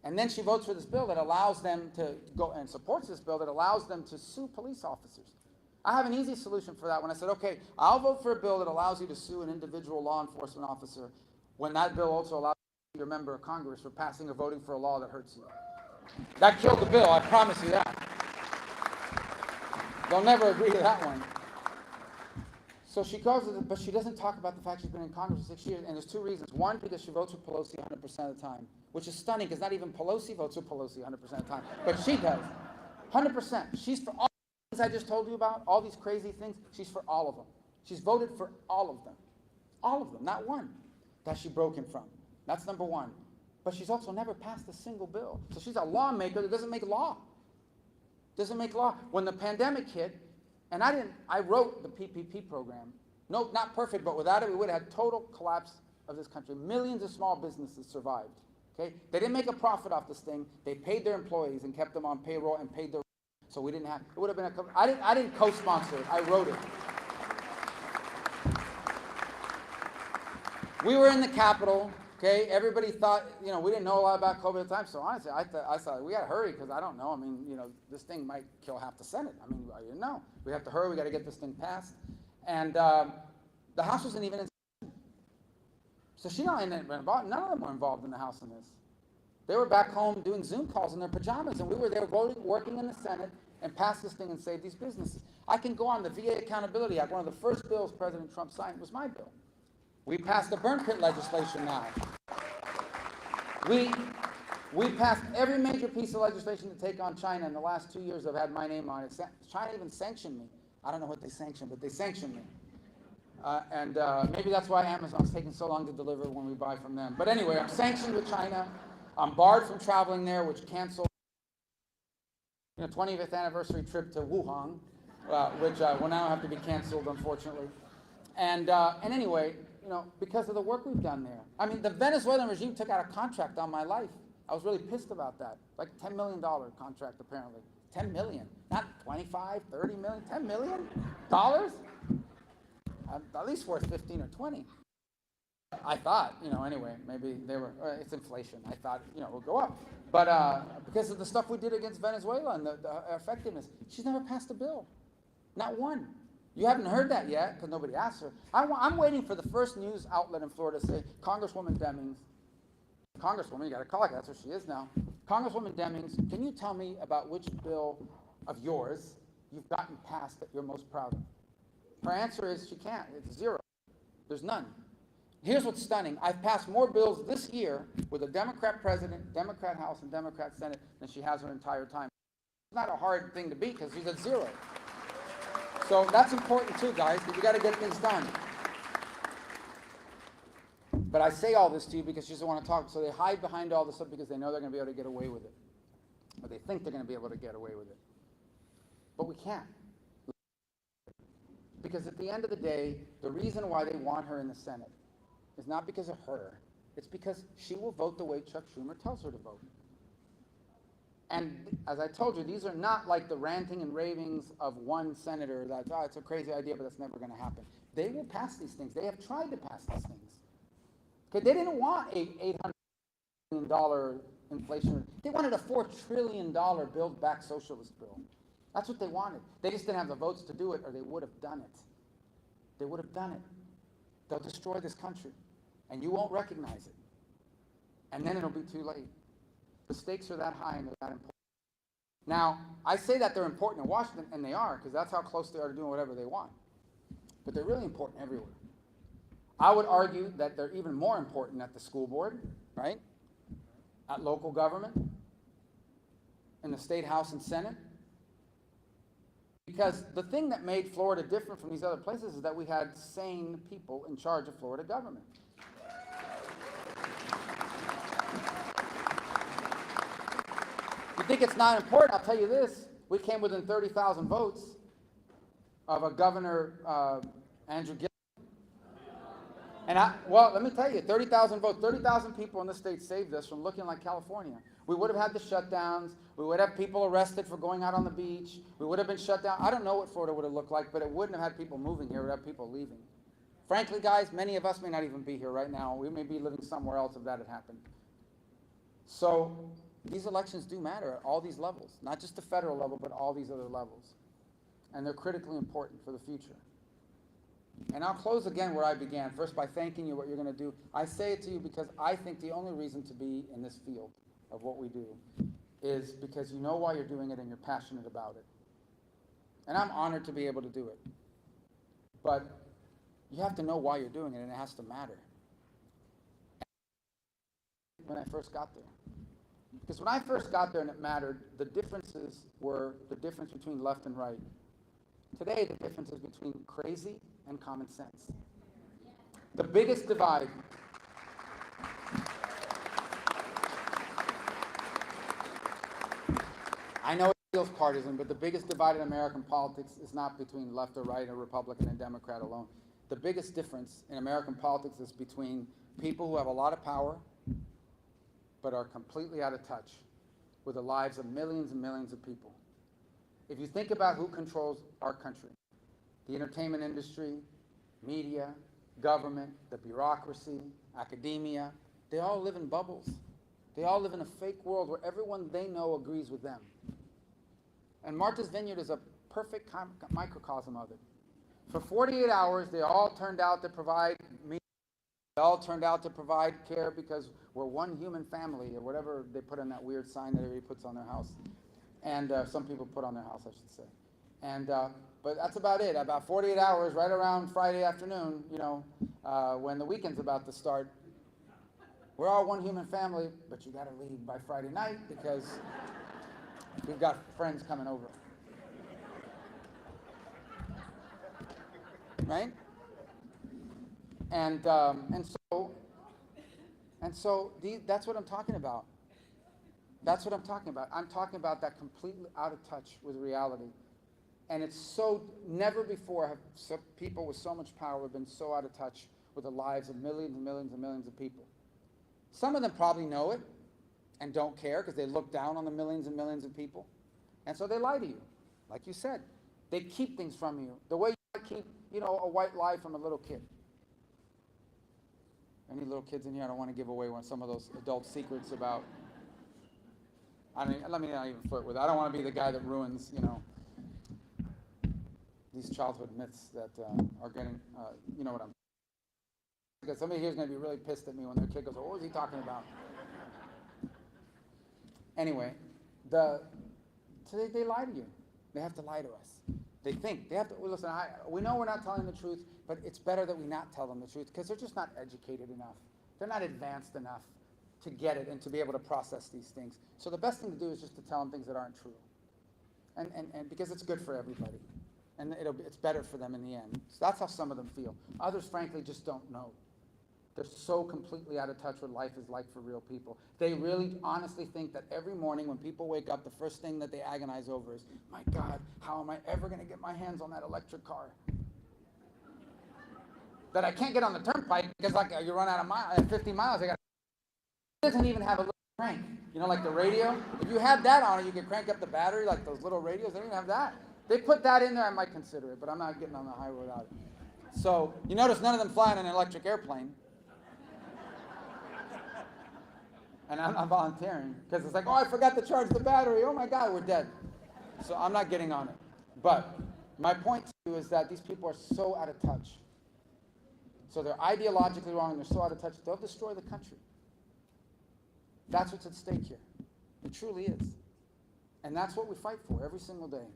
And then she votes for this bill that allows them to go, and supports this bill that allows them to sue police officers. I have an easy solution for that. When I said, okay, I'll vote for a bill that allows you to sue an individual law enforcement officer, when that bill also allows you to be a member of Congress for passing or voting for a law that hurts you. That killed the bill, I promise you that. They'll never agree to that one. So she goes, but she doesn't talk about the fact she's been in Congress for 6 years, and there's two reasons. One, because she votes for Pelosi 100% of the time, which is stunning, because not even Pelosi votes for Pelosi 100% of the time, but she does. 100%. She's for all the things I just told you about, all these crazy things, she's for all of them. She's voted for all of them. All of them, not one that she broke him from. That's number one. But she's also never passed a single bill. So she's a lawmaker that doesn't make law. Doesn't make law. When the pandemic hit, and I wrote the PPP program. No, not perfect, but without it, we would have had total collapse of this country. Millions of small businesses survived. Okay? They didn't make a profit off this thing. They paid their employees and kept them on payroll and paid their, so we didn't have, it would have been I didn't co-sponsor it, I wrote it. We were in the Capitol, okay? Everybody thought, you know, we didn't know a lot about COVID at the time, so honestly, I thought we gotta hurry, because I don't know, I mean, you know, this thing might kill half the Senate. I mean, I didn't know. We have to hurry, we gotta get this thing passed. And the House wasn't even in session. So she not even involved, none of them were involved in the House in this. They were back home doing Zoom calls in their pajamas, and we were there voting, working in the Senate, and passed this thing and saved these businesses. I can go on, the VA Accountability Act, one of the first bills President Trump signed was my bill. We passed the burn pit legislation now. We passed every major piece of legislation to take on China in the last 2 years. I've had my name on it. China even sanctioned me. I don't know what they sanctioned, but they sanctioned me. Maybe that's why Amazon's taking so long to deliver when we buy from them. But anyway, I'm sanctioned with China. I'm barred from traveling there, which canceled 25th anniversary trip to Wuhan, which will now have to be canceled, unfortunately. And anyway, you know, because of the work we've done there. I mean, the Venezuelan regime took out a contract on my life. I was really pissed about that. Like $10 million contract, apparently. 10 million, not 25, 30 million, $10 million? At least worth 15 or 20. I thought, you know, anyway, maybe they were, it's inflation. I thought, you know, it would go up. But because of the stuff we did against Venezuela and the effectiveness, she's never passed a bill. Not one. You haven't heard that yet, because nobody asked her. I'm waiting for the first news outlet in Florida to say, Congresswoman Demings, Congresswoman, you got to call her, that's what she is now. Congresswoman Demings, can you tell me about which bill of yours you've gotten passed that you're most proud of? Her answer is she can't. It's zero. There's none. Here's what's stunning. I've passed more bills this year with a Democrat president, Democrat House, and Democrat Senate than she has her entire time. It's not a hard thing to beat, because she's at zero. So that's important too, guys, because you got to get things done. But I say all this to you because she doesn't want to talk. So they hide behind all this stuff because they know they're going to be able to get away with it. Or they think they're going to be able to get away with it. But we can't. Because at the end of the day, the reason why they want her in the Senate is not because of her. It's because she will vote the way Chuck Schumer tells her to vote. And as I told you, these are not like the ranting and ravings of one senator that's, oh, it's a crazy idea, but that's never going to happen. They will pass these things. They have tried to pass these things. Okay, they didn't want a $800 million inflation. They wanted a $4 trillion Build Back Socialist bill. That's what they wanted. They just didn't have the votes to do it, or they would have done it. They would have done it. They'll destroy this country, and you won't recognize it. And then it'll be too late. The stakes are that high and they're that important. Now, I say that they're important in Washington, and they are, because that's how close they are to doing whatever they want. But they're really important everywhere. I would argue that they're even more important at the school board, right? At local government, in the state house and senate. Because the thing that made Florida different from these other places is that we had sane people in charge of Florida government. You think it's not important? I'll tell you this. We came within 30,000 votes of a Governor Andrew Gillum. And well, let me tell you, 30,000 votes, 30,000 people in the state saved us from looking like California. We would have had the shutdowns. We would have people arrested for going out on the beach. We would have been shut down. I don't know what Florida would have looked like, but it wouldn't have had people moving here. It would have people leaving. Frankly, guys, many of us may not even be here right now. We may be living somewhere else if that had happened. So these elections do matter at all these levels, not just the federal level, but all these other levels. And they're critically important for the future. And I'll close again where I began, first by thanking you what you're going to do. I say it to you because I think the only reason to be in this field of what we do is because you know why you're doing it and you're passionate about it. And I'm honored to be able to do it. But You have to know why you're doing it, and it has to matter. When I first got there. Because when I first got there and it mattered, the differences were the difference between left and right. Today, the difference is between crazy and common sense. The biggest divide. I know it feels partisan, but the biggest divide in American politics is not between left or right, or Republican and Democrat alone. The biggest difference in American politics is between people who have a lot of power but are completely out of touch with the lives of millions and millions of people. If you think about who controls our country, the entertainment industry, media, government, the bureaucracy, academia, they all live in bubbles. They all live in a fake world where everyone they know agrees with them. And Martha's Vineyard is a perfect microcosm of it. For 48 hours, they all turned out to provide media. They all turned out to provide care because we're one human family, or whatever they put on that weird sign that everybody puts on their house. And some people put on their house, I should say. And but that's about it. About 48 hours, right around Friday afternoon, you know, when the weekend's about to start. We're all one human family, but you got to leave by Friday night because we've got friends coming over. Right? And so that's what I'm talking about. That's what I'm talking about. I'm talking about that completely out of touch with reality. And it's so, never before have people with so much power been so out of touch with the lives of millions and millions and millions of people. Some of them probably know it and don't care because they look down on the millions and millions of people. And so they lie to you. Like you said, they keep things from you. The way you keep, you know, a white lie from a little kid. Any little kids in here? I don't want to give away some of those adult secrets about, I mean, let me not even flirt with it. I don't want to be the guy that ruins, you know, these childhood myths that are getting, you know what I'm, because somebody here is going to be really pissed at me when their kid goes, oh, what was he talking about? Anyway, so they lie to you. They have to lie to us. They think, they have to, well, listen, we know we're not telling the truth, but it's better that we not tell them the truth because they're just not educated enough. They're not advanced enough to get it and to be able to process these things. So the best thing to do is just to tell them things that aren't true. And because it's good for everybody. And it's better for them in the end. So that's how some of them feel. Others, frankly, just don't know. They're so completely out of touch with what life is like for real people. They really honestly think that every morning when people wake up, the first thing that they agonize over is, my God, how am I ever going to get my hands on that electric car? That I can't get on the turnpike because like you run out of 50 miles. It doesn't even have a little crank. You know, like the radio? If you had that on it, you could crank up the battery like those little radios. They don't even have that. They put that in there, I might consider it, but I'm not getting on the highway without it. So you notice none of them fly in an electric airplane. And I'm not volunteering because it's like, oh, I forgot to charge the battery. Oh my God, we're dead. So I'm not getting on it. But my point to you is that these people are so out of touch. So they're ideologically wrong and they're so out of touch, they'll destroy the country. That's what's at stake here. It truly is. And that's what we fight for every single day.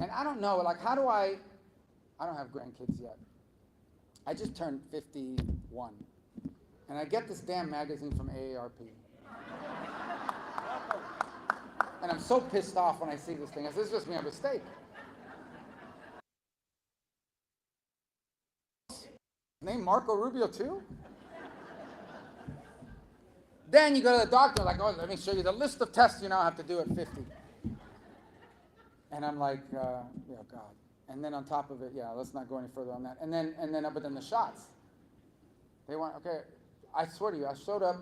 And I don't know, like, how do I don't have grandkids yet. I just turned 51. And I get this damn magazine from AARP. And I'm so pissed off when I see this thing. I said, this is just me a mistake. Name Marco Rubio too? Then you go to the doctor, like, oh, let me show you the list of tests you now have to do at 50. And I'm like, yeah, God. And then on top of it, yeah, let's not go any further on that. But then the shots. They want, okay, I swear to you, I showed up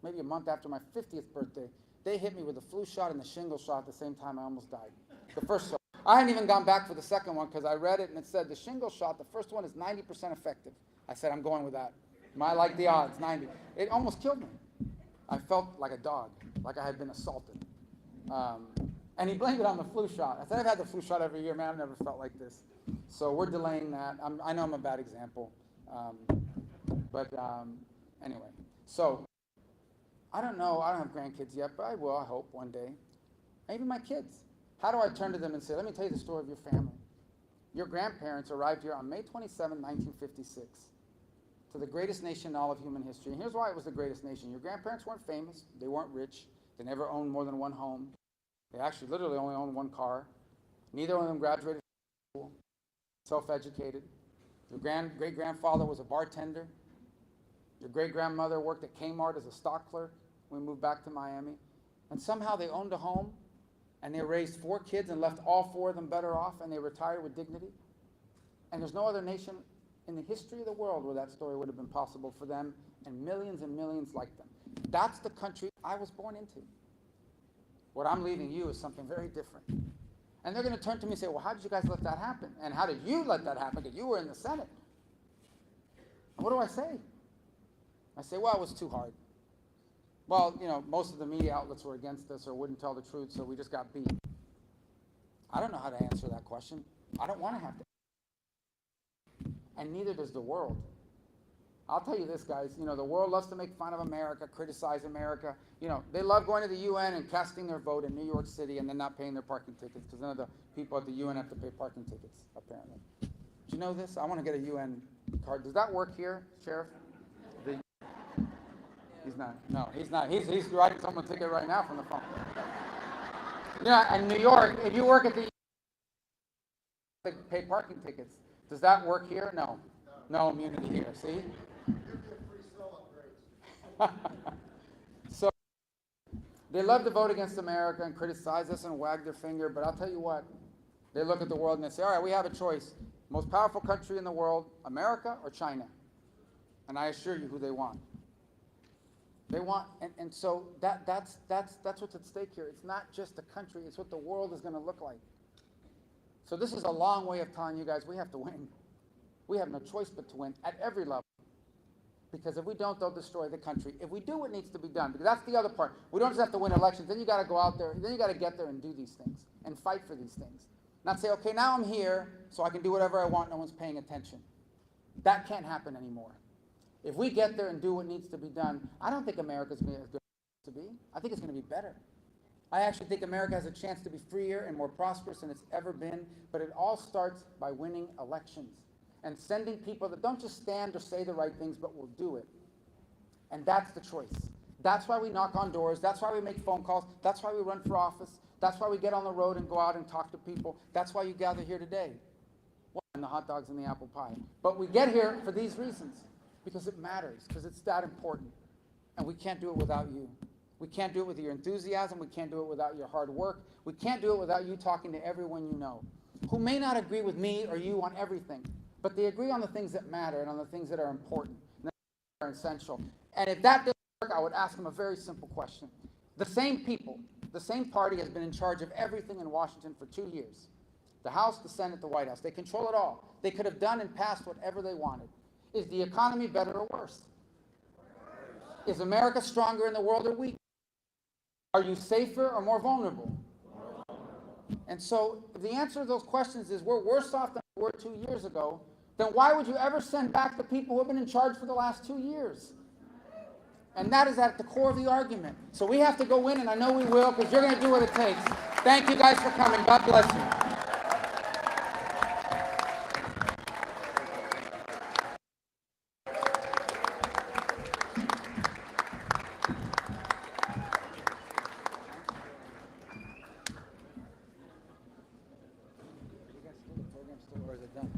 maybe a month after my 50th birthday. They hit me with the flu shot and the shingle shot at the same time. I almost died. The first shot. I hadn't even gone back for the second one because I read it and it said the shingle shot, the first one is 90% effective. I said, I'm going with that. I like the odds, 90. It almost killed me. I felt like a dog, like I had been assaulted. And he blamed it on the flu shot. I said, I've had the flu shot every year, man. I've never felt like this. So we're delaying that. I know I'm a bad example. Anyway, so I don't know. I don't have grandkids yet, but I will, I hope, one day. Maybe my kids. How do I turn to them and say, let me tell you the story of your family? Your grandparents arrived here on May 27, 1956, to the greatest nation in all of human history. And here's why it was the greatest nation. Your grandparents weren't famous. They weren't rich. They never owned more than one home. They actually literally only owned one car. Neither of them graduated from school, self-educated. Your great-grandfather was a bartender. Your great-grandmother worked at Kmart as a stock clerk when we moved back to Miami. And somehow they owned a home, and they raised 4 kids and left all 4 of them better off, and they retired with dignity. And there's no other nation in the history of the world where that story would have been possible for them, and millions like them. That's the country I was born into. What I'm leaving you is something very different. And they're going to turn to me and say, well, how did you guys let that happen? And how did you let that happen? Because you were in the Senate. And what do I say? I say, well, it was too hard. Well, you know, most of the media outlets were against us or wouldn't tell the truth, so we just got beat. I don't know how to answer that question. I don't want to have to. And neither does the world. I'll tell you this, guys, you know, the world loves to make fun of America, criticize America. You know, they love going to the UN and casting their vote in New York City and then not paying their parking tickets because none of the people at the UN have to pay parking tickets, apparently. Do you know this? I want to get a UN card. Does that work here, Sheriff? He's not. No, he's not. He's writing someone a ticket right now from the phone. Yeah, in New York, if you work at the they pay parking tickets. Does that work here? No. No immunity here. See? So they love to vote against America and criticize us and wag their finger, but I'll tell you what, they look at the world and they say, all right, we have a choice. Most powerful country in the world, America or China? And I assure you who they want. They want, and so that's what's at stake here. It's not just the country, it's what the world is going to look like. So this is a long way of telling you guys we have to win. We have no choice but to win at every level. Because if we don't, they'll destroy the country. If we do what needs to be done, because that's the other part. We don't just have to win elections. Then you got to go out there. Then you got to get there and do these things and fight for these things. Not say, okay, now I'm here, so I can do whatever I want. No one's paying attention. That can't happen anymore. If we get there and do what needs to be done, I don't think America's going to be as good as it used to be. I think it's going to be better. I actually think America has a chance to be freer and more prosperous than it's ever been, but it all starts by winning elections and sending people that don't just stand or say the right things, but will do it. And that's the choice. That's why we knock on doors. That's why we make phone calls. That's why we run for office. That's why we get on the road and go out and talk to people. That's why you gather here today. Well, and the hot dogs and the apple pie. But we get here for these reasons, because it matters, because it's that important. And we can't do it without you. We can't do it with your enthusiasm. We can't do it without your hard work. We can't do it without you talking to everyone you know, who may not agree with me or you on everything, but they agree on the things that matter and on the things that are important and that are essential. And if that doesn't work, I would ask them a very simple question. The same people, the same party has been in charge of everything in Washington for 2 years. The House, the Senate, the White House. They control it all. They could have done and passed whatever they wanted. Is the economy better or worse? Is America stronger in the world or weaker? Are you safer or more vulnerable? And so if the answer to those questions is we're worse off than we were 2 years ago, then why would you ever send back the people who have been in charge for the last 2 years? And that is at the core of the argument. So we have to go in, and I know we will, because you're going to do what it takes. Thank you guys for coming. God bless you. Or is it done?